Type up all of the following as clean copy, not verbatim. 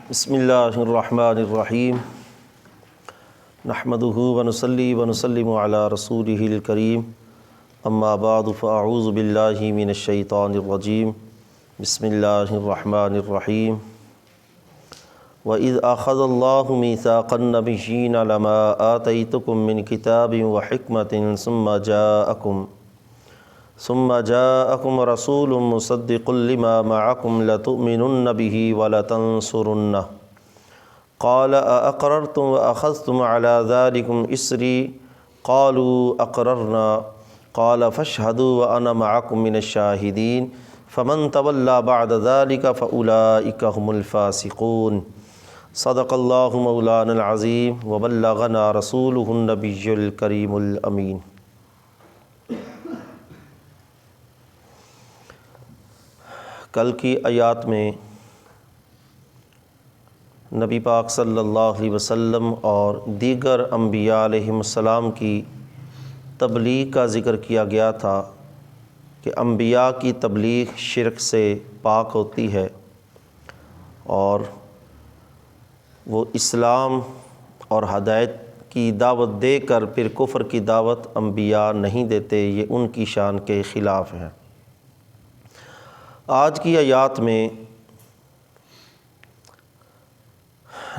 بسم اللہ الرحمن الرحیم نحمدہ ونصلی ونسلم علی رسولہ الکریم اما بعد فاعوذ باللہ من الشیطان الرجیم بسم اللہ الرحمن الرحیم وَإِذْ أَخَذَ اللَّهُ مِيثَاقَ النَّبِيِّينَ لَمَا آتَيْتُكُم مِّن كِتَابٍ وَحِكْمَةٍ ثُمَّ جَاءَكُمْ رَسُولٌ مُصَدِّقٌ لِّمَا مَعَكُمْ لَتُؤْمِنُنَّ بِهِ وَلَتَنصُرُنَّهُ قَالَ أَأَقْرَرْتُمْ وَأَخَذْتُمْ عَلَىٰ ذَلِكُمْ إِصْرِي قَالُوا أَقْرَرْنَا قَالَ فَاشْهَدُوا وَأَنَا مَعَكُم مِّنَ الشَّاهِدِينَ فَمَن تَوَلَّىٰ بَعْدَ ذَلِكَ فَأُولَٰئِكَ هُمُ الْفَاسِقُونَ صدق اللہ مولانا العظیم وبلغنا رسولہ النبی الکریم الامین۔ کل کی آیات میں نبی پاک صلی اللہ علیہ وسلم اور دیگر انبیاء علیہم السلام کی تبلیغ کا ذکر کیا گیا تھا کہ انبیاء کی تبلیغ شرک سے پاک ہوتی ہے اور وہ اسلام اور ہدایت کی دعوت دے کر پھر کفر کی دعوت انبیاء نہیں دیتے، یہ ان کی شان کے خلاف ہے۔ آج کی آیات میں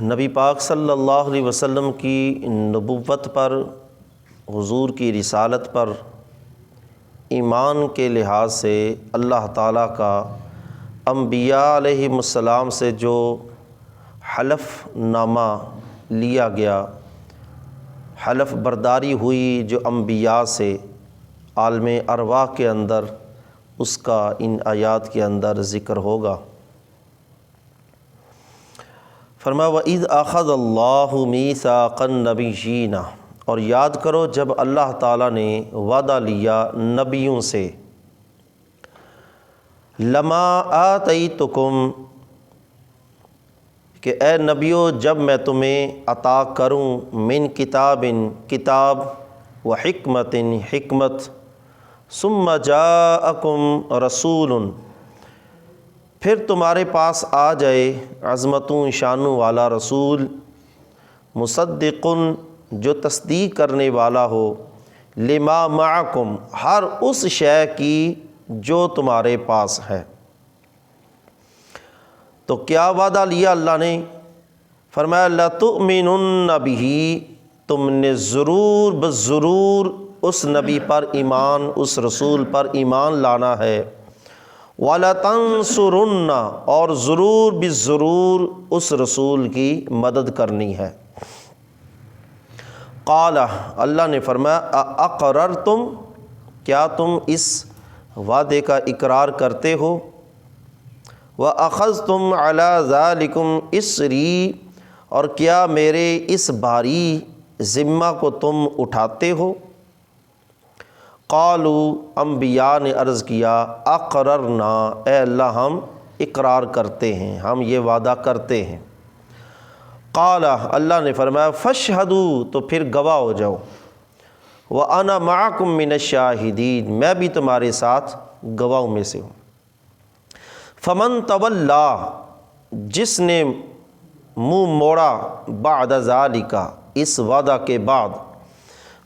نبی پاک صلی اللہ علیہ وسلم کی نبوت پر، حضور کی رسالت پر ایمان کے لحاظ سے اللہ تعالیٰ کا انبیاء علیہم السلام سے جو حلف نامہ لیا گیا، حلف برداری ہوئی جو انبیاء سے عالم ارواح کے اندر، اس کا ان آیات کے اندر ذکر ہوگا۔ فرمایا وَإِذْ أَخَذَ اللَّهُ مِيثَاقَ النَّبِيِّينَ، اور یاد کرو جب اللہ تعالیٰ نے وعدہ لیا نبیوں سے، لَمَا آتَيْتُكُمْ، کہ اے نبیو جب میں تمہیں عطا کروں، من کتابٍ کتاب، و حکمت حکمت، ثم جاءکم رسول، پھر تمہارے پاس آ جائے عظمتوں شانوں والا رسول، مصدق جو تصدیق کرنے والا ہو، لما معکم ہر اس شے کی جو تمہارے پاس ہے۔ تو کیا وعدہ لیا اللہ نے؟ فرمایا لَتُؤْمِنُنَّ بِهِ، تم نے ضرور بضرور اس نبی پر ایمان، اس رسول پر ایمان لانا ہے، وَلَتَنصُرُنَّ، اور ضرور بضرور اس رسول کی مدد کرنی ہے۔ قال، اللہ نے فرمایا اَأَقْرَرْتُمْ، کیا تم اس وعدے کا اقرار کرتے ہو؟ وَأَخَذْتُمْ عَلَىٰ ذَلِكُمْ إِصْرِي، اور کیا میرے اس بھاری ذمہ کو تم اٹھاتے ہو؟ قالوا، انبیاء نے عرض کیا، اقررنا، اے اللہ ہم اقرار کرتے ہیں، ہم یہ وعدہ کرتے ہیں۔ قال، اللہ نے فرمایا فاشہدوا، تو پھر گواہ ہو جاؤ، وَأَنَا مَعَكُم مِّنَ الشَّاهِدِينَ، میں بھی تمہارے ساتھ گواہوں میں سے ہوں۔ فمن تولا، جس نے منہ موڑا، بعد ذالک، اس وعدہ کے بعد،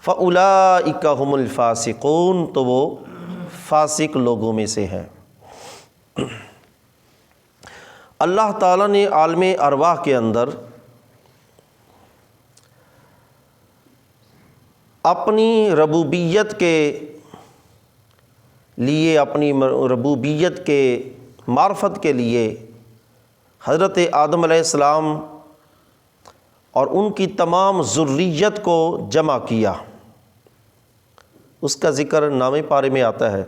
فاولئک هم الفاسقون، تو وہ فاسق لوگوں میں سے ہے۔ اللہ تعالیٰ نے عالم ارواح کے اندر اپنی ربوبیت کے لیے، اپنی ربوبیت کے معرفت کے لیے حضرت آدم علیہ السلام اور ان کی تمام ذریت کو جمع کیا۔ اس کا ذکر نامے پارے میں آتا ہے،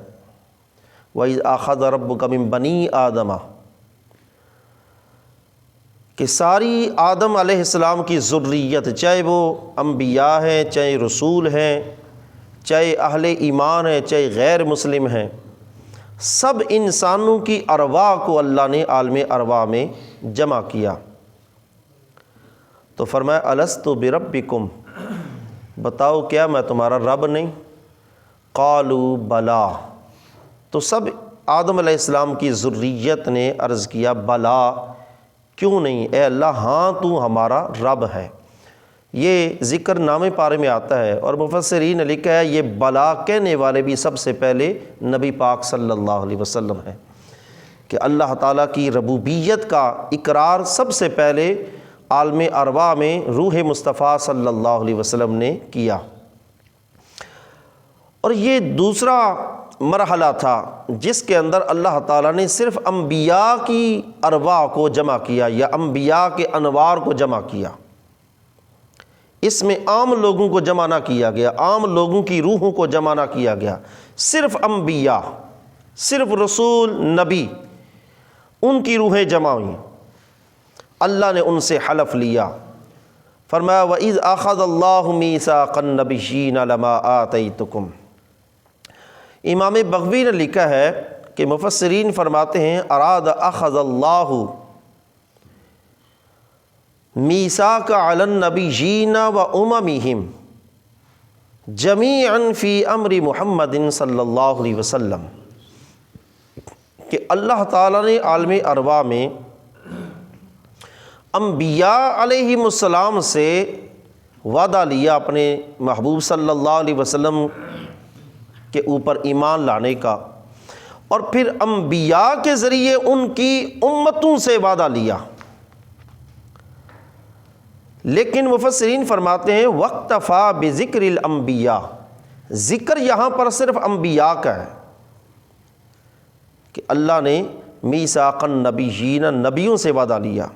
وَإِذْ أَخَذَ رَبُّكَ مِن بَنِي آدَمَ، کہ ساری آدم علیہ السلام کی ذریت، چاہے وہ انبیاء ہیں، چاہے رسول ہیں، چاہے اہل ایمان ہیں، چاہے غیر مسلم ہیں، سب انسانوں کی ارواح کو اللہ نے عالم ارواح میں جمع کیا۔ تو فرمایا الست بربکم، بتاؤ کیا میں تمہارا رب نہیں؟ قالوا بلا، تو سب آدم علیہ السلام کی ذریت نے عرض کیا بلا، کیوں نہیں اے اللہ، ہاں تو ہمارا رب ہے۔ یہ ذکر نام پارے میں آتا ہے، اور مفسرین نے لکھا ہے یہ بلا کہنے والے بھی سب سے پہلے نبی پاک صلی اللہ علیہ وسلم ہیں، کہ اللہ تعالیٰ کی ربوبیت کا اقرار سب سے پہلے عالم ارواح میں روح مصطفیٰ صلی اللہ علیہ وسلم نے کیا۔ اور یہ دوسرا مرحلہ تھا جس کے اندر اللہ تعالیٰ نے صرف انبیاء کی ارواح کو جمع کیا، یا انبیاء کے انوار کو جمع کیا۔ اس میں عام لوگوں کو جمع نہ کیا گیا، عام لوگوں کی روحوں کو جمع نہ کیا گیا، صرف انبیاء، صرف رسول، نبی، ان کی روحیں جمع ہوئیں۔ اللہ نے ان سے حلف لیا، فرمایا وَإِذْ أَخَذَ اللَّهُ مِيثَاقَ النَّبِيِّينَ لَمَا آتَيْتُكُمْ۔ امام بغوی نے لکھا ہے کہ مفسرین فرماتے ہیں اراد اخذ اللہ میثاق علی النبیین و اممہم جمیعا فی امر محمد صلی اللہ علیہ وسلم، کہ اللہ تعالیٰ نے عالم ارواح میں انبیاء علیہم السلام سے وعدہ لیا اپنے محبوب صلی اللہ علیہ وسلم کے اوپر ایمان لانے کا، اور پھر انبیاء کے ذریعے ان کی امتوں سے وعدہ لیا۔ لیکن مفسرین فرماتے ہیں وَاقْتَفَى بِذِكْرِ الْأَنْبِيَاءِ، ذکر یہاں پر صرف انبیاء کا ہے، کہ اللہ نے میثاق النبیین، نبیوں سے وعدہ لیا۔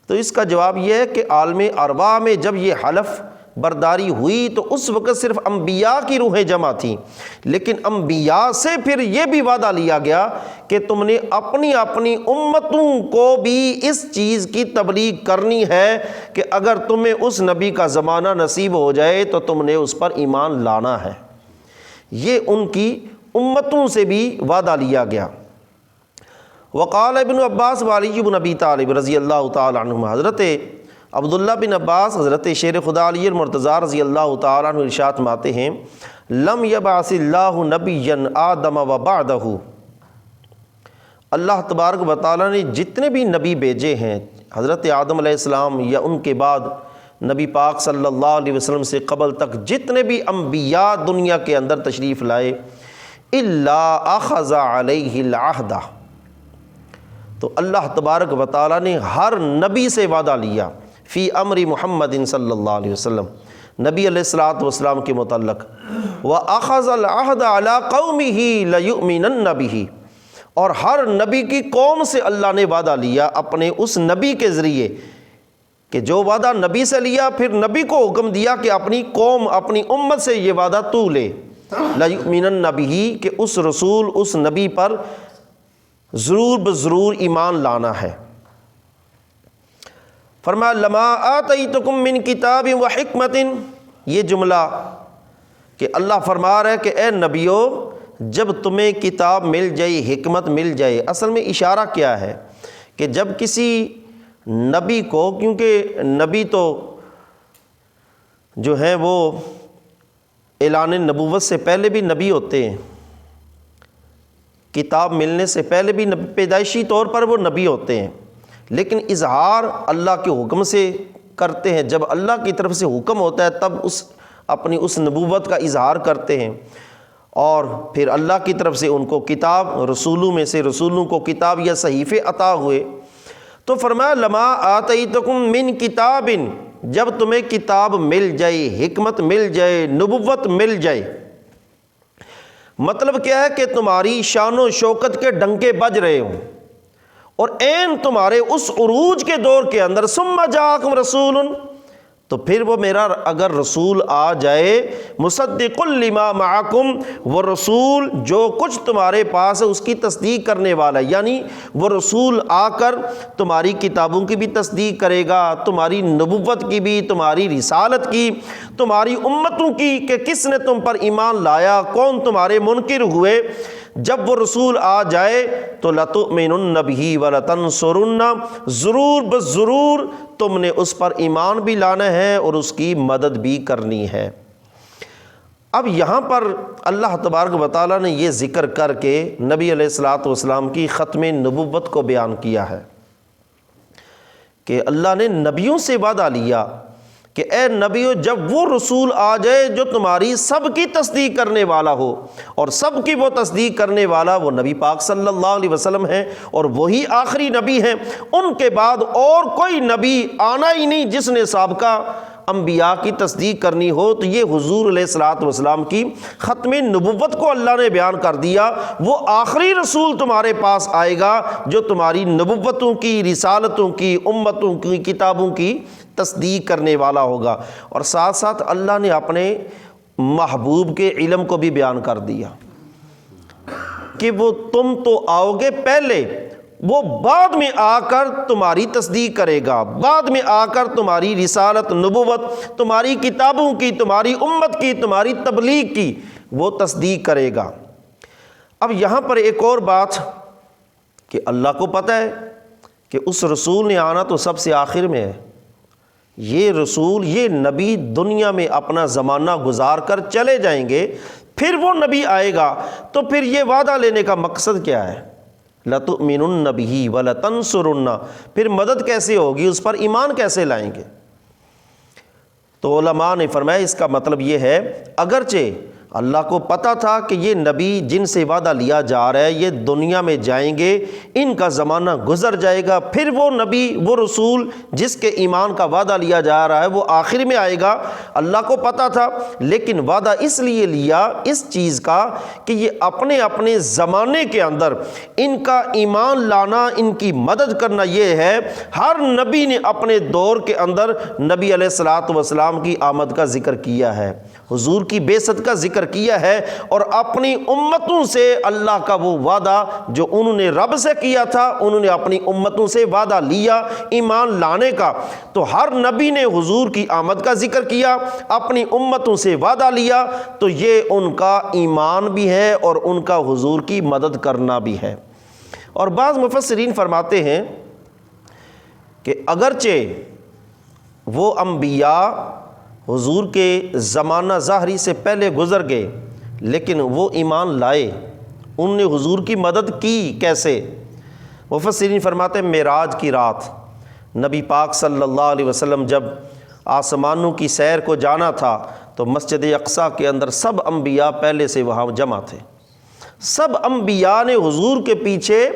تو اس کا جواب یہ ہے کہ عالم ارواح میں جب یہ حلف برداری ہوئی تو اس وقت صرف انبیاء کی روحیں جمع تھیں، لیکن انبیاء سے پھر یہ بھی وعدہ لیا گیا کہ تم نے اپنی امتوں کو بھی اس چیز کی تبلیغ کرنی ہے کہ اگر تمہیں اس نبی کا زمانہ نصیب ہو جائے تو تم نے اس پر ایمان لانا ہے۔ یہ ان کی امتوں سے بھی وعدہ لیا گیا۔ وقال ابن عباس وعلی بن ابی طالب رضی اللہ تعالی عنہ، حضرت عبداللہ بن عباس حضرت شیر خدا علی المرتضیٰ رضی اللہ تعالیٰ عنہ ارشاد فرماتے ہیں لم یبعث اللہ نبیا آدم و بعدہ، اللہ تبارک و تعالیٰ نے جتنے بھی نبی بھیجے ہیں حضرت آدم علیہ السلام یا ان کے بعد نبی پاک صلی اللہ علیہ وسلم سے قبل تک جتنے بھی انبیاء دنیا کے اندر تشریف لائے، الا اخذ علیہ العہد، تو اللہ تبارک و تعالیٰ نے ہر نبی سے وعدہ لیا فی امر محمد صلی اللہ علیہ وسلم، نبی علیہ الصلوۃ والسلام کے متعلق، وَأَخَذَ الْعَهْدَ عَلَىٰ قَوْمِهِ لَيُؤْمِنَنَّ بِهِ، اور ہر نبی کی قوم سے اللہ نے وعدہ لیا اپنے اس نبی کے ذریعے، کہ جو وعدہ نبی سے لیا پھر نبی کو حکم دیا کہ اپنی قوم، اپنی امت سے یہ وعدہ تو لے، لَيُؤْمِنَنَّ بِهِ، کہ اس رسول، اس نبی پر ضرور بضرور ایمان لانا ہے۔ فرمایا لما آتیتکم من کتاب و حکمت، یہ جملہ کہ اللہ فرما رہا ہے کہ اے نبیو جب تمہیں کتاب مل جائے، حکمت مل جائے، اصل میں اشارہ کیا ہے کہ جب کسی نبی کو، کیونکہ نبی تو جو ہیں وہ اعلان نبوت سے پہلے بھی نبی ہوتے ہیں، کتاب ملنے سے پہلے بھی پیدائشی طور پر وہ نبی ہوتے ہیں، لیکن اظہار اللہ کے حکم سے کرتے ہیں۔ جب اللہ کی طرف سے حکم ہوتا ہے تب اپنی اس نبوت کا اظہار کرتے ہیں، اور پھر اللہ کی طرف سے ان کو کتاب، رسولوں میں سے رسولوں کو کتاب یا صحیفے عطا ہوئے۔ تو فرمایا لما آتیتکم من کتاب، جب تمہیں کتاب مل جائے، حکمت مل جائے، نبوت مل جائے، مطلب کیا ہے کہ تمہاری شان و شوکت کے ڈنکے بج رہے ہوں، اور عین تمہارے اس عروج کے دور کے اندر ثم جاءکم رسول، تو پھر وہ میرا اگر رسول آ جائے مصدق لما معکم، وہ رسول جو کچھ تمہارے پاس ہے اس کی تصدیق کرنے والا ہے، یعنی وہ رسول آ کر تمہاری کتابوں کی بھی تصدیق کرے گا، تمہاری نبوت کی بھی، تمہاری رسالت کی، تمہاری امتوں کی کہ کس نے تم پر ایمان لایا، کون تمہارے منکر ہوئے۔ جب وہ رسول آ جائے تو لَتُؤْمِنُنَّ بِهِ وَلَتَنْصُرُنَّ، ضرور بضرور تم نے اس پر ایمان بھی لانا ہے اور اس کی مدد بھی کرنی ہے۔ اب یہاں پر اللہ تبارک و تعالیٰ نے یہ ذکر کر کے نبی علیہ الصلوۃ والسلام کی ختم نبوت کو بیان کیا ہے کہ اللہ نے نبیوں سے وعدہ لیا کہ اے نبیو جب وہ رسول آ جائے جو تمہاری سب کی تصدیق کرنے والا ہو، اور سب کی وہ تصدیق کرنے والا وہ نبی پاک صلی اللہ علیہ وسلم ہیں، اور وہی آخری نبی ہیں، ان کے بعد اور کوئی نبی آنا ہی نہیں جس نے سابقہ انبیاء کی تصدیق کرنی ہو، تو یہ حضور علیہ الصلوۃ والسلام کی ختم نبوت کو اللہ نے بیان کر دیا۔ وہ آخری رسول تمہارے پاس آئے گا جو تمہاری نبوتوں کی، رسالتوں کی، امتوں کی، کتابوں کی تصدیق کرنے والا ہوگا۔ اور ساتھ ساتھ اللہ نے اپنے محبوب کے علم کو بھی بیان کر دیا کہ وہ تم تو آؤ گے پہلے، وہ بعد میں آ کر تمہاری تصدیق کرے گا، بعد میں آ کر تمہاری رسالت، نبوت، تمہاری کتابوں کی، تمہاری امت کی، تمہاری تبلیغ کی وہ تصدیق کرے گا۔ اب یہاں پر ایک اور بات کہ اللہ کو پتہ ہے کہ اس رسول نے آنا تو سب سے آخر میں ہے۔ یہ رسول، یہ نبی دنیا میں اپنا زمانہ گزار کر چلے جائیں گے، پھر وہ نبی آئے گا، تو پھر یہ وعدہ لینے کا مقصد کیا ہے؟ لَتُؤْمِنُنَّ بِهِ وَلَتَنْصُرُنَّ، پھر مدد کیسے ہوگی، اس پر ایمان کیسے لائیں گے؟ تو علماء نے فرمایا اس کا مطلب یہ ہے، اگرچہ اللہ کو پتہ تھا کہ یہ نبی جن سے وعدہ لیا جا رہا ہے یہ دنیا میں جائیں گے، ان کا زمانہ گزر جائے گا، پھر وہ نبی، وہ رسول جس کے ایمان کا وعدہ لیا جا رہا ہے وہ آخر میں آئے گا، اللہ کو پتہ تھا، لیکن وعدہ اس لیے لیا اس چیز کا کہ یہ اپنے اپنے زمانے کے اندر ان کا ایمان لانا، ان کی مدد کرنا، یہ ہے ہر نبی نے اپنے دور کے اندر نبی علیہ الصلوۃ والسلام کی آمد کا ذکر کیا ہے، حضور کی بعثت کا ذکر کیا ہے، اور اپنی امتوں سے اللہ کا وہ وعدہ جو انہوں نے رب سے کیا تھا انہوں نے اپنی امتوں سے وعدہ لیا ایمان لانے کا، تو ہر نبی نے حضور کی آمد کا ذکر کیا، اپنی امتوں سے وعدہ لیا، تو یہ ان کا ایمان بھی ہے اور ان کا حضور کی مدد کرنا بھی ہے۔ اور بعض مفسرین فرماتے ہیں کہ اگرچہ وہ انبیاء حضور کے زمانہ ظاہری سے پہلے گزر گئے لیکن وہ ایمان لائے، ان نے حضور کی مدد کی کیسے؟ مفسرین فرماتے ہیں معراج کی رات نبی پاک صلی اللہ علیہ وسلم جب آسمانوں کی سیر کو جانا تھا تو مسجد اقصیٰ کے اندر سب انبیاء پہلے سے وہاں جمع تھے، سب انبیاء نے حضور کے پیچھے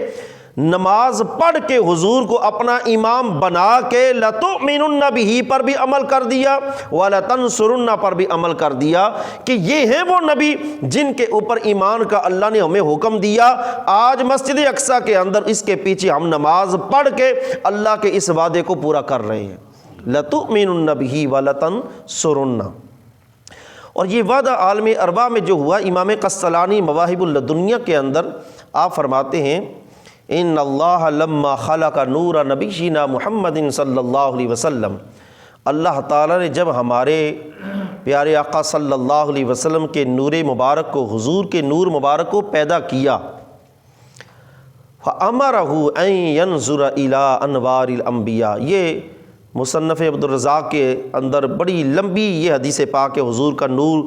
نماز پڑھ کے حضور کو اپنا امام بنا کے لَتُؤْمِنُنَّ بِهِ پر بھی عمل کر دیا، وَلَتَنْصُرُنَّ پر بھی عمل کر دیا کہ یہ ہیں وہ نبی جن کے اوپر ایمان کا اللہ نے ہمیں حکم دیا۔ آج مسجد اقصیٰ کے اندر اس کے پیچھے ہم نماز پڑھ کے اللہ کے اس وعدے کو پورا کر رہے ہیں، لَتُؤْمِنُنَّ بِهِ وَلَتَنْصُرُنَّ۔ اور یہ وعدہ عالم ارواح میں جو ہوا، امام قسطلانی مواہب اللدنیہ کے اندر آپ فرماتے ہیں ان اللہ لما خلق نور نبینا محمد صلی اللہ علیہ وسلم، اللہ تعالیٰ نے جب ہمارے پیارے آقا صلی اللہ علیہ وسلم کے نور مبارک کو، حضور کے نور مبارک کو پیدا کیا، فَأَمَرَهُ أَن يَنظُرَ إِلَىٰ أَنْوَارِ الْأَنْبِيَاء، یہ مصنف عبدالرزاق کے اندر بڑی لمبی یہ حدیث پاک ہے، حضور کا نور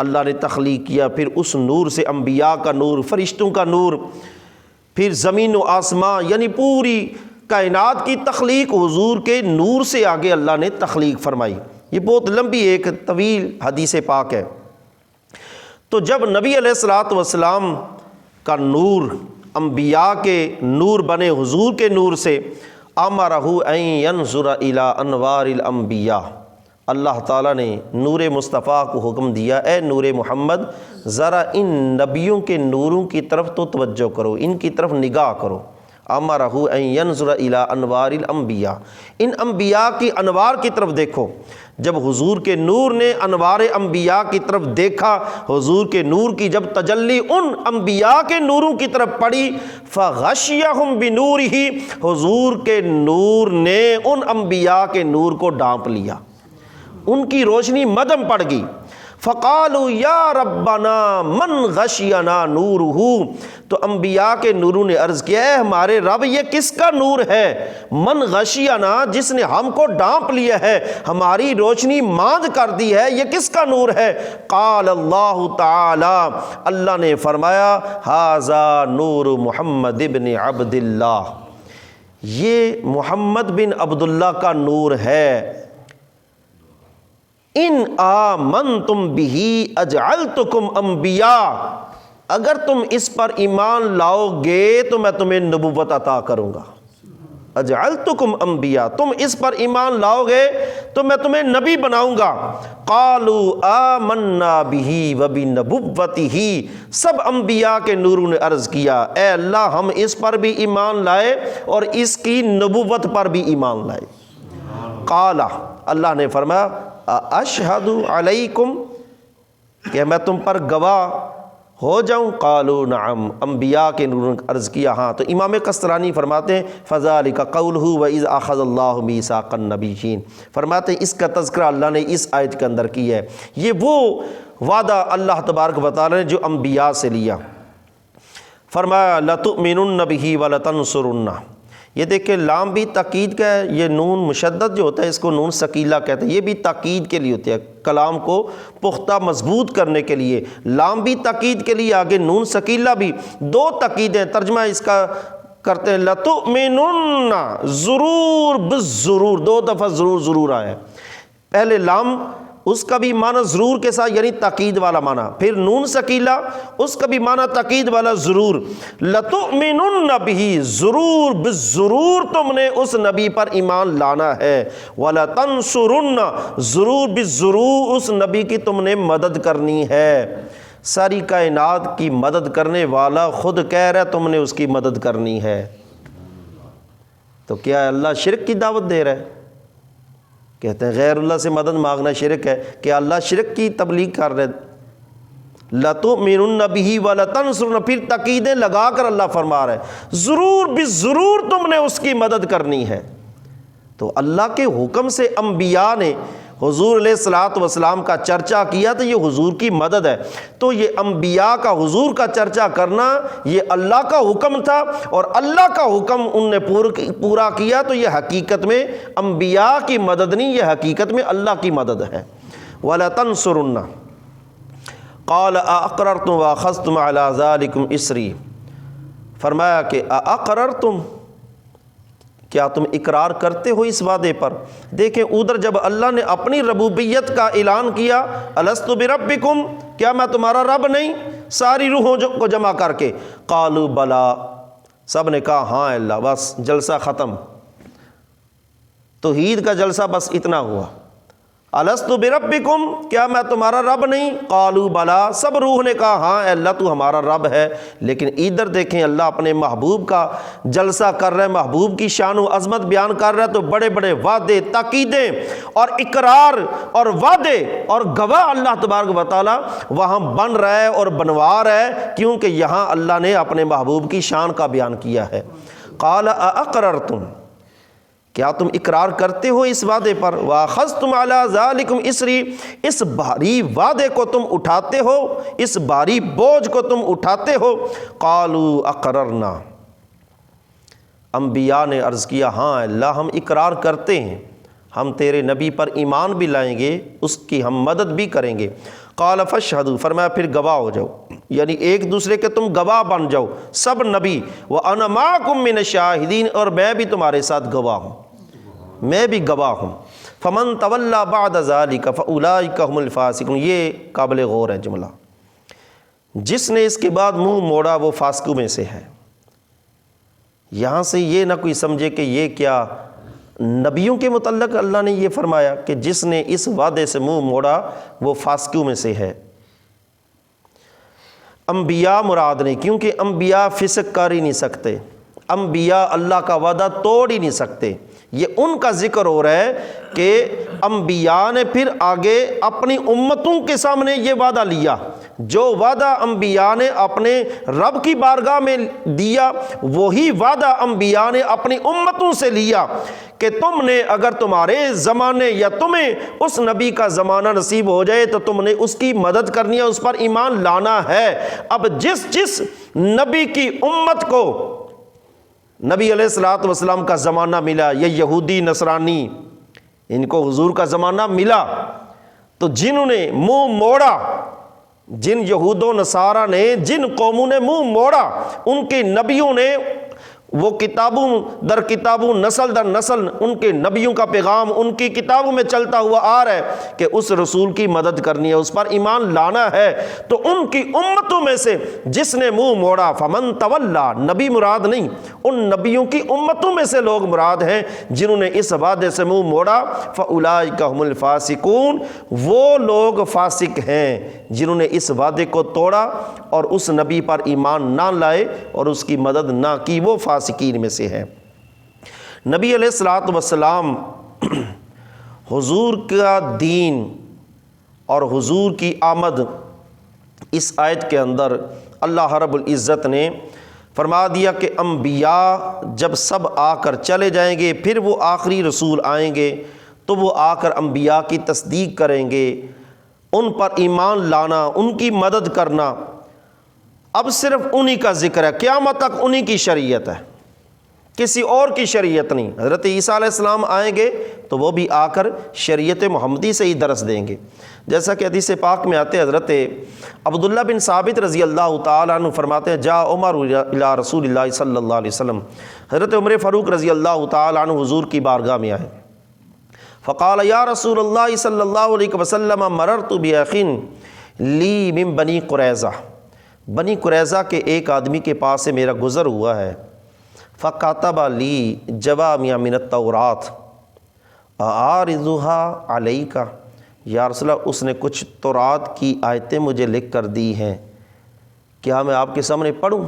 اللہ نے تخلیق کیا، پھر اس نور سے انبیاء کا نور، فرشتوں کا نور، پھر زمین و آسمان، یعنی پوری کائنات کی تخلیق حضور کے نور سے آگے اللہ نے تخلیق فرمائی۔ یہ بہت لمبی ایک طویل حدیث پاک ہے۔ تو جب نبی علیہ الصلوۃ والسلام کا نور انبیاء کے نور بنے حضور کے نور سے، امرہ ان ینظر الی انوار الانبیاء، اللہ تعالیٰ نے نور مصطفیٰ کو حکم دیا، اے نور محمد ذرا ان نبیوں کے نوروں کی طرف تو توجہ کرو، ان کی طرف نگاہ کرو۔ امرہ ان ینظر الی انوار الانبیاء، ان انبیاء کی انوار کی طرف دیکھو۔ جب حضور کے نور نے انوار انبیاء کی طرف دیکھا، حضور کے نور کی جب تجلی ان انبیاء کے نوروں کی طرف پڑی، فغشیہم بنورہ، حضور کے نور نے ان انبیاء کے نور کو ڈھانپ لیا، ان کی روشنی مدھم پڑ گئی۔ فقالوا یا ربنا من غشینا نورہ، تو انبیاء کے نوروں نے عرض کیا ہے ہمارے رب یہ کس کا نور ہے؟ من غشینا، جس نے ہم کو ڈھانپ لیا ہے، ہماری روشنی ماند کر دی ہے، یہ کس کا نور ہے؟ قال اللہ تعالی، اللہ نے فرمایا ھذا نور محمد ابن عبد اللہ، یہ محمد بن عبداللہ کا نور ہے۔ ان آمنتم بہ اجعلتکم انبیاء، اگر تم اس پر ایمان لاؤ گے تو میں تمہیں نبوت عطا کروں گا۔ اجعلتکم انبیاء، تم اس پر ایمان لاؤ گے تو میں تمہیں نبی بناؤں گا۔ قالوا آمنا بہ وبنبوتہ، سب انبیاء کے نوروں نے عرض کیا اے اللہ ہم اس پر بھی ایمان لائے اور اس کی نبوت پر بھی ایمان لائے۔ قال، اللہ نے فرمایا اشہد علیکم، کہ میں تم پر گواہ ہو جاؤں؟ قالوا نعم، انبیاء کے نور نے عرض کیا ہاں۔ تو امام قسطلانی فرماتے ہیں فذلک قولہ وَإِذْ أَخَذَ اللَّهُ مِيثَاقَ النَّبِيِّينَ، فرماتے ہیں اس کا تذکرہ اللہ نے اس آیت کے اندر کی ہے۔ یہ وہ وعدہ اللہ تبارک و تعالی نے جو انبیاء سے لیا۔ فرمایا لَتُؤْمِنُنَّ بِهِ وَلَتَنْصُرُنَّهُ، یہ دیکھیں لام بھی تاکید کا ہے، یہ نون مشدد جو ہوتا ہے اس کو نون ثقیلہ کہتے ہیں، یہ بھی تاکید کے لیے ہوتی ہے، کلام کو پختہ مضبوط کرنے کے لیے۔ لام بھی تاکید کے لیے، آگے نون ثقیلہ بھی، دو تاکیدیں۔ ترجمہ اس کا کرتے ہیں لَتُؤْمِنُنَّ، ضرور بالضرور، دو دفعہ ضرور ضرور آیا ہے۔ پہلے لام اس کا بھی معنی ضرور کے ساتھ یعنی تاکید والا معنی، پھر نون ثقیلہ اس کا بھی معنی تاکید والا ضرور۔ لَتُؤْمِنُنَّ بِهِ، ضرور بالضرور تم نے اس نبی پر ایمان لانا ہے۔ وَلَتَنْصُرُنَّ، ضرور بالضرور اس نبی کی تم نے مدد کرنی ہے۔ ساری کائنات کی مدد کرنے والا خود کہہ رہا ہے تم نے اس کی مدد کرنی ہے، تو کیا اللہ شرک کی دعوت دے رہا ہے؟ کہتے ہیں غیر اللہ سے مدد مانگنا شرک ہے، کہ اللہ شرک کی تبلیغ کر رہے۔ لَتُؤْمِنُنَّ بِهِ وَلَتَنْصُرُنَّ، پھر تاکیدیں لگا کر اللہ فرما رہا ہے ضرور بالضرور تم نے اس کی مدد کرنی ہے۔ تو اللہ کے حکم سے انبیاء نے حضور علیہ الصلوۃ والسلام کا چرچا کیا تو یہ حضور کی مدد ہے۔ تو یہ انبیاء کا حضور کا چرچا کرنا یہ اللہ کا حکم تھا، اور اللہ کا حکم ان نے پورا کیا، تو یہ حقیقت میں انبیاء کی مدد نہیں، یہ حقیقت میں اللہ کی مدد ہے۔ وَلَتَنْصُرُنَّ قَالَ أَأَقْرَرْتُمْ وَأَخَذْتُمْ عَلَىٰ ذَلِكُمْ إِصْرِي، فرمایا کہ أَأَقْرَرْتُمْ، کیا تم اقرار کرتے ہو اس وعدے پر؟ دیکھیں ادھر جب اللہ نے اپنی ربوبیت کا اعلان کیا الست بربکم، کیا میں تمہارا رب نہیں، ساری روحوں کو جمع کر کے، قالوا بلا، سب نے کہا ہاں اللہ، بس جلسہ ختم، توحید کا جلسہ بس اتنا ہوا۔ الست بربکم، کیا میں تمہارا رب نہیں؟ قالوا بلا، سب روح نے کہا ہاں اے اللہ تو ہمارا رب ہے۔ لیکن ادھر دیکھیں اللہ اپنے محبوب کا جلسہ کر رہا ہے، محبوب کی شان و عظمت بیان کر رہا ہے، تو بڑے بڑے وعدے، تاکیدیں اور اقرار اور وعدے اور گواہ اللہ تبارک و تعالی وہاں بن رہا ہے اور بنوا رہا ہے، کیونکہ یہاں اللہ نے اپنے محبوب کی شان کا بیان کیا ہے۔ قال اقررتم، کیا تم اقرار کرتے ہو اس وعدے پر؟ وَأَخَذْتُمْ عَلَىٰ ذَلِكُمْ إِصْرِي، اس بھاری وعدے کو تم اٹھاتے ہو، اس بھاری بوجھ کو تم اٹھاتے ہو۔ قَالُوا أَقْرَرْنَا، انبیاء نے عرض کیا ہاں اللہ ہم اقرار کرتے ہیں، ہم تیرے نبی پر ایمان بھی لائیں گے، اس کی ہم مدد بھی کریں گے۔ قال فاشہدوا، فرمایا پھر گواہ ہو جاؤ، یعنی ایک دوسرے کے تم گواہ بن جاؤ سب نبی۔ وَأَنَا مَعَكُم مِّنَ الشَّاهِدِينَ، اور میں بھی تمہارے ساتھ گواہ ہوں، میں بھی گواہ ہوں۔ فَمَن تَوَلَّىٰ بَعْدَ ذَلِكَ فَأُولَٰئِكَ هُمُ الْفَاسِقُونَ، یہ قابل غور ہے جملہ، جس نے اس کے بعد منہ موڑا وہ فاسقوں میں سے ہے۔ یہاں سے یہ نہ کوئی سمجھے کہ یہ کیا نبیوں کے متعلق اللہ نے یہ فرمایا کہ جس نے اس وعدے سے منہ موڑا وہ فاسقوں میں سے ہے۔ انبیاء مراد نہیں، کیونکہ انبیاء فسق کر ہی نہیں سکتے، انبیاء اللہ کا وعدہ توڑ ہی نہیں سکتے۔ یہ ان کا ذکر ہو رہا ہے کہ انبیاء نے پھر آگے اپنی امتوں کے سامنے یہ وعدہ لیا، جو وعدہ انبیاء نے اپنے رب کی بارگاہ میں دیا وہی وعدہ انبیاء نے اپنی امتوں سے لیا کہ تم نے اگر تمہارے زمانے یا تمہیں اس نبی کا زمانہ نصیب ہو جائے تو تم نے اس کی مدد کرنی ہے، اس پر ایمان لانا ہے۔ اب جس نبی کی امت کو نبی علیہ الصلوۃ والسلام کا زمانہ ملا، یہ یہودی نصرانی ان کو حضور کا زمانہ ملا، تو جنہوں نے منہ موڑا، جن یہود و نصارہ نے، جن قوموں نے منہ موڑا، ان کے نبیوں نے وہ کتابوں در کتابوں نسل در نسل ان کے نبیوں کا پیغام ان کی کتابوں میں چلتا ہوا آ رہا ہے کہ اس رسول کی مدد کرنی ہے، اس پر ایمان لانا ہے، تو ان کی امتوں میں سے جس نے منہ موڑا فمن تولا، نبی مراد نہیں، ان نبیوں کی امتوں میں سے لوگ مراد ہیں جنہوں نے اس وعدے سے منہ موڑا، فاولئک هم الفاسقون، وہ لوگ فاسق ہیں جنہوں نے اس وعدے کو توڑا اور اس نبی پر ایمان نہ لائے اور اس کی مدد نہ کی، وہ فاسقین میں سے ہے۔ نبی علیہ الصلوۃ والسلام حضور کا دین اور حضور کی آمد، اس آیت کے اندر اللہ رب العزت نے فرما دیا کہ انبیاء جب سب آ کر چلے جائیں گے، پھر وہ آخری رسول آئیں گے تو وہ آ کر انبیاء کی تصدیق کریں گے، ان پر ایمان لانا، ان کی مدد کرنا۔ اب صرف انہی کا ذکر ہے، قیامت تک انہی کی شریعت ہے، کسی اور کی شریعت نہیں۔ حضرت عیسیٰ علیہ السلام آئیں گے تو وہ بھی آ کر شریعت محمدی سے ہی درس دیں گے، جیسا کہ حدیث پاک میں آتے حضرت عبداللہ بن ثابت رضی اللہ تعالیٰ عنہ فرماتے ہیں جاء عمر الی رسول اللہ صلی اللہ علیہ وسلم، حضرت عمر فاروق رضی اللہ تعالیٰ عنہ حضور کی بارگاہ میں آئے، فقال یا رسول اللہ صلی اللہ علیہ وسلم مررت بأخ لی من بنی قریظہ، بنی قریظہ کے ایک آدمی کے پاس سے میرا گزر ہوا ہے، فکتب لی جوامع من التوراۃ اعارضها علیک، یا رسول اللہ اس نے کچھ تورات کی آیتیں مجھے لکھ کر دی ہیں، کیا میں آپ کے سامنے پڑھوں؟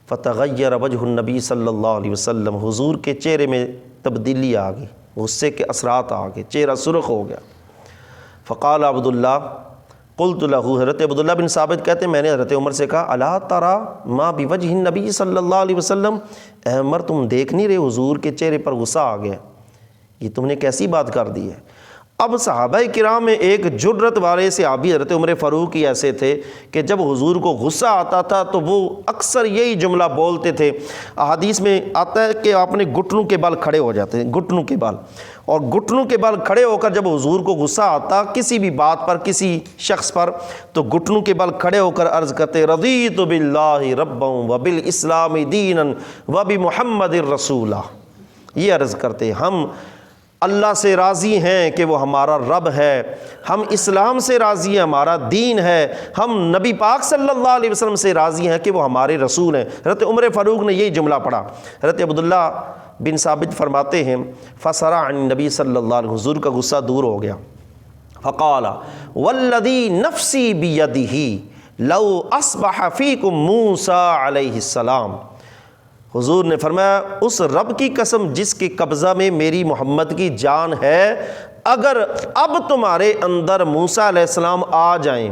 فتغیر وجہ النبی صلی اللہ علیہ وسلم، حضور کے چہرے میں تبدیلی آ گئی، غصے کے اثرات آ گئے، چہرہ سرخ ہو گیا۔ فقال عبداللہ قلت له، حضرت عبداللہ بن ثابت کہتے ہیں میں نے حضرت عمر سے کہا الا ترى ما بوجہ النبی صلی اللہ علیہ وسلم، اے عمر تم دیکھ نہیں رہے حضور کے چہرے پر غصہ آ گیا، یہ تم نے کیسی بات کر دی ہے؟ اب صحابہ کرام میں ایک جرت والے صحابی حضرت عمر فاروق ہی ایسے تھے کہ جب حضور کو غصہ آتا تھا تو وہ اکثر یہی جملہ بولتے تھے، احادیث میں آتا ہے کہ آپ نے گھٹنوں کے بل کھڑے ہو جاتے ہیں، گھٹنوں کے بل، اور گھٹنوں کے بل کھڑے ہو کر جب حضور کو غصہ آتا کسی بھی بات پر کسی شخص پر تو گھٹنوں کے بل کھڑے ہو کر عرض کرتے رضیت باللہ ربا وبالاسلام دینا وبمحمد رسولا، یہ عرض کرتے ہم اللہ سے راضی ہیں کہ وہ ہمارا رب ہے، ہم اسلام سے راضی ہیں ہمارا دین ہے، ہم نبی پاک صلی اللہ علیہ وسلم سے راضی ہیں کہ وہ ہمارے رسول ہیں۔ حضرت عمر فاروق نے یہی جملہ پڑھا۔ حضرت عبداللہ بن ثابت فرماتے ہیں فسرع عن نبی صلی اللہ علیہ وسلم، حضور کا غصہ دور ہو گیا، فقال والذی نفسی بیدہ لو اصبح فیکم موسیٰ علیہ السلام، حضور نے فرمایا اس رب کی قسم جس کے قبضہ میں میری محمد کی جان ہے، اگر اب تمہارے اندر موسیٰ علیہ السلام آ جائیں،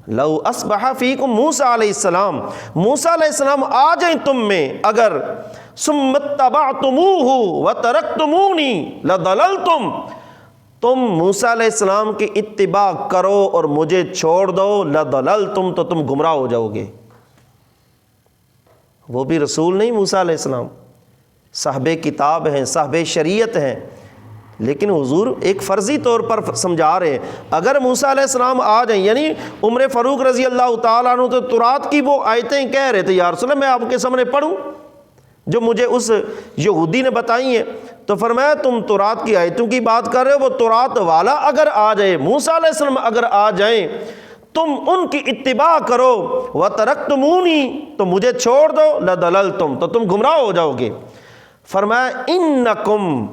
لو اصبح فیکم موسیٰ علیہ السلام، موسیٰ علیہ السلام آ جائیں تم میں اگر، ثم اتبعتموہ وترکتمونی لضللتم، تم موسیٰ علیہ السلام کی اتباع کرو اور مجھے چھوڑ دو، لضللتم تو تم گمراہ ہو جاؤ گے۔ وہ بھی رسول نہیں موسیٰ علیہ السلام، صاحب کتاب ہیں، صاحب شریعت ہیں، لیکن حضور ایک فرضی طور پر سمجھا رہے ہیں اگر موسیٰ علیہ السلام آ جائیں، یعنی عمر فاروق رضی اللہ تعالیٰ عنہ تو تورات کی وہ آیتیں کہہ رہے تھے یا رسول اللہ میں آپ کے سامنے پڑھوں جو مجھے اس یہودی نے بتائی ہیں، تو فرمایا تم تورات کی آیتوں کی بات کر رہے ہو، وہ تورات والا اگر آ جائے، موسیٰ علیہ السلام اگر آ جائیں، تم ان کی اتباع کرو، وَتَرَكْتُمُونِی تو مجھے چھوڑ دو، لَضَلَلْتُم تو تم گمراہ ہو جاؤ گے۔ فرمایا اِنَّکُمْ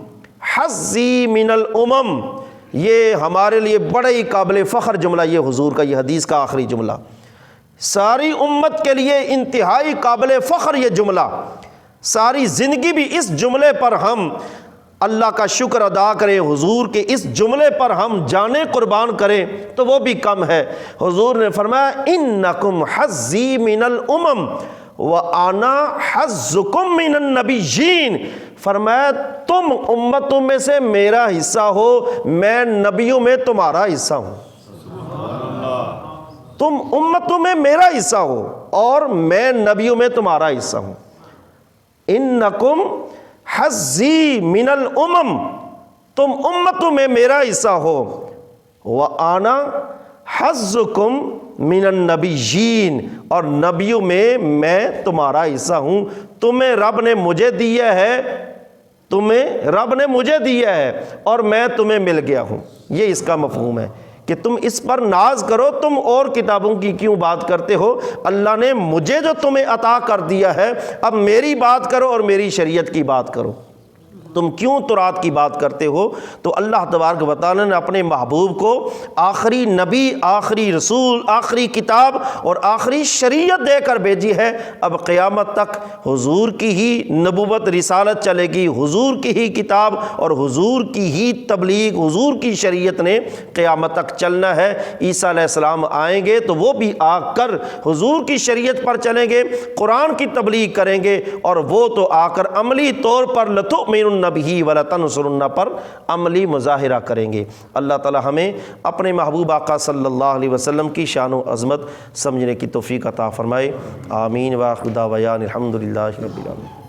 حَظِّی مِنَ الْأُمَمِ، یہ ہمارے لیے بڑا ہی قابل فخر جملہ، یہ حضور کا یہ حدیث کا آخری جملہ، ساری امت کے لیے انتہائی قابل فخر یہ جملہ، ساری زندگی بھی اس جملے پر ہم اللہ کا شکر ادا کریں، حضور کے اس جملے پر ہم جانیں قربان کریں تو وہ بھی کم ہے۔ حضور نے فرمایا انکم حظی من الامم وانا حظکم من النبیین، فرمایا تم امتوں میں سے میرا حصہ ہو، میں نبیوں میں تمہارا حصہ ہوں۔ تم امتوں میں میرا حصہ ہو اور میں نبیوں میں تمہارا حصہ ہوں۔ انکم حظی من الامم، تم امتوں میں میرا حصہ ہو، وآنا حظکم من النبیین، اور نبیوں میں تمہارا حصہ ہوں، تمہیں رب نے مجھے دیا ہے، تمہیں رب نے مجھے دیا ہے اور میں تمہیں مل گیا ہوں۔ یہ اس کا مفہوم ہے کہ تم اس پر ناز کرو، تم اور کتابوں کی کیوں بات کرتے ہو؟ اللہ نے مجھے جو تمہیں عطا کر دیا ہے، اب میری بات کرو اور میری شریعت کی بات کرو، تم کیوں تورات کی بات کرتے ہو؟ تو اللہ تبارک و تعالیٰ نے اپنے محبوب کو آخری نبی، آخری رسول، آخری کتاب اور آخری شریعت دے کر بھیجی ہے۔ اب قیامت تک حضور کی ہی نبوت رسالت چلے گی، حضور کی ہی کتاب اور حضور کی ہی تبلیغ، حضور کی شریعت نے قیامت تک چلنا ہے۔ عیسیٰ علیہ السلام آئیں گے تو وہ بھی آ کر حضور کی شریعت پر چلیں گے، قرآن کی تبلیغ کریں گے، اور وہ تو آ کر عملی طور پر لتؤمنن بھی ولتنصرن پر عملی مظاہرہ کریں گے۔ اللہ تعالی ہمیں اپنے محبوب آقا صلی اللہ علیہ وسلم کی شان و عظمت سمجھنے کی توفیق عطا فرمائے۔ آمین۔ وآخر دعوانا الحمد للہ رب العالمین۔